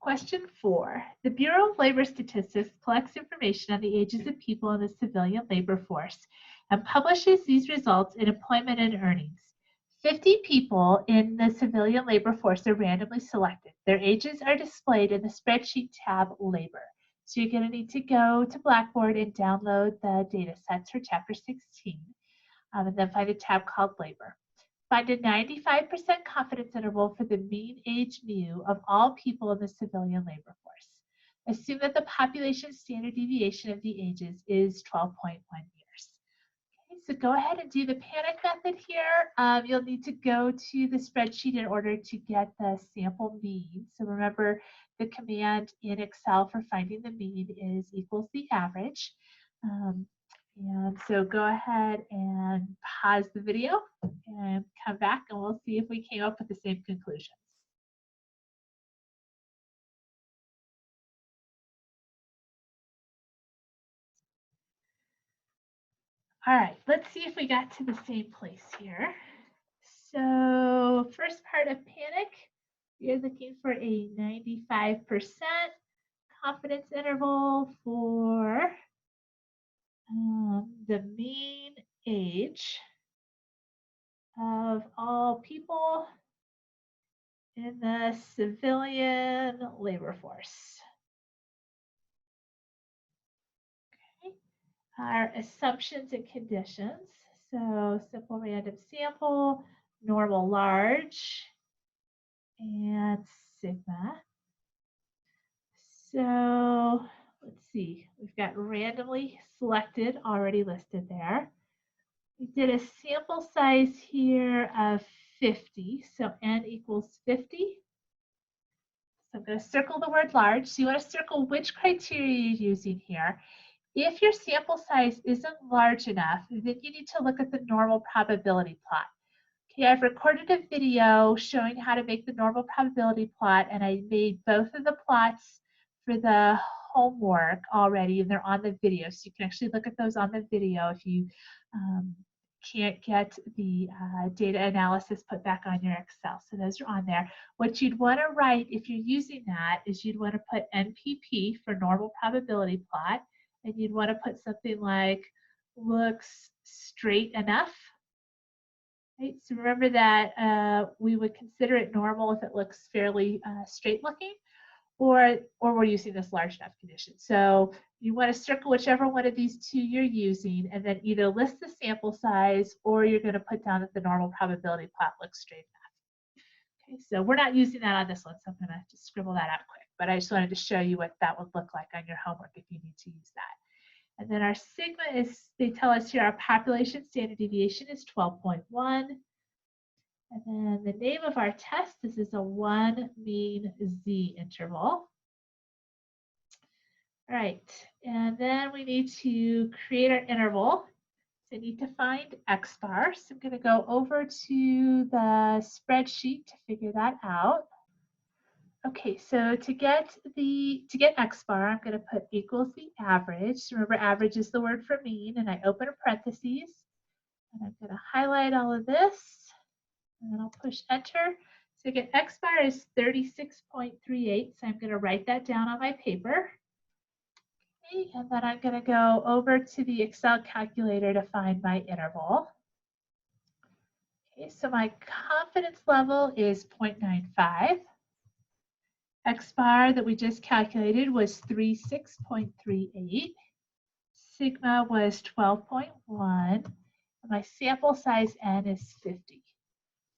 Question 4. The Bureau of Labor Statistics collects information on the ages of people in the civilian labor force and publishes these results in employment and earnings. 50 people in the civilian labor force are randomly selected. Their ages are displayed in the spreadsheet tab Labor. So you're going to need to go to Blackboard and download the data sets for Chapter 16, and then find a tab called Labor. Find a 95% confidence interval for the mean age mu of all people in the civilian labor force. Assume that the population standard deviation of the ages is 12.1 years. Okay, so go ahead and do the panic method here. You'll need to go to the spreadsheet in order to get the sample mean. So remember, the command in Excel for finding the mean is equals the average. And so go ahead and pause the video and come back and we'll see if we came up with the same conclusions. All right, let's see if we got to the same place here. So first part of panic, you're looking for a 95% confidence interval for the mean age of all people in the civilian labor force. Okay. Our assumptions and conditions. So simple random sample, normal large, and sigma. So let's see, we've got randomly selected already listed there. We did a sample size here of 50, so n equals 50. So I'm going to circle the word large. So you want to circle which criteria you're using here. If your sample size isn't large enough, then you need to look at the normal probability plot. Okay, I've recorded a video showing how to make the normal probability plot, and I made both of the plots for the homework already, and they're on the video. So you can actually look at those on the video if you can't get the data analysis put back on your Excel. So those are on there. What you'd want to write if you're using that is you'd want to put NPP for normal probability plot, and you'd want to put something like looks straight enough. Right, so remember that we would consider it normal if it looks fairly straight looking, or we're using this large enough condition. So you want to circle whichever one of these two you're using, and then either list the sample size or you're going to put down that the normal probability plot looks straight enough. Okay, so we're not using that on this one, so I'm going to just scribble that out quick. But I just wanted to show you what that would look like on your homework if you need to use that. And then our sigma is, they tell us here our population standard deviation is 12.1. And then the name of our test, this is a 1 mean Z interval. All right, and then we need to create our interval. So I need to find X bar. So I'm going to go over to the spreadsheet to figure that out. Okay, so to get X bar, I'm going to put equals the average. So remember, average is the word for mean, and I open a parentheses. And I'm going to highlight all of this, and then I'll push enter. So again, X bar is 36.38, so I'm going to write that down on my paper. Okay, and then I'm going to go over to the Excel calculator to find my interval. Okay, so my confidence level is 0.95. X bar that we just calculated was 36.38. Sigma was 12.1. And my sample size n is 50.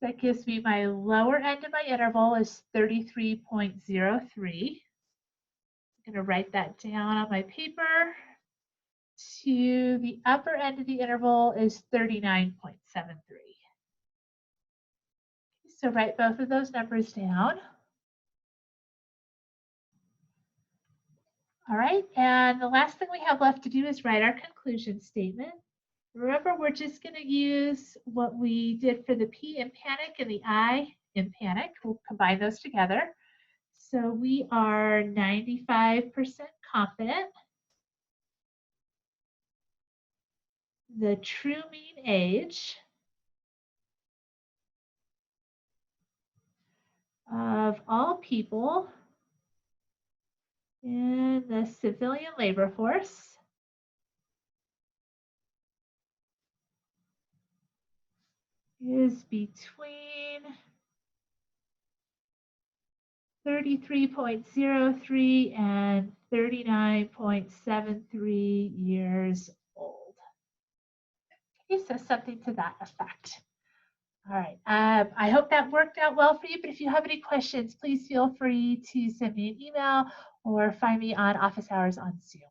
That gives me my lower end of my interval is 33.03. I'm going to write that down on my paper. To the upper end of the interval is 39.73. So write both of those numbers down. All right, and the last thing we have left to do is write our conclusion statement. Remember, we're just going to use what we did for the P in panic and the I in panic. We'll combine those together. So we are 95% confident. The true mean age of all people And the civilian labor force is between 33.03 and 39.73 years old. Okay, so something to that effect. All right, I hope that worked out well for you, but if you have any questions, please feel free to send me an email or find me on office hours on Zoom.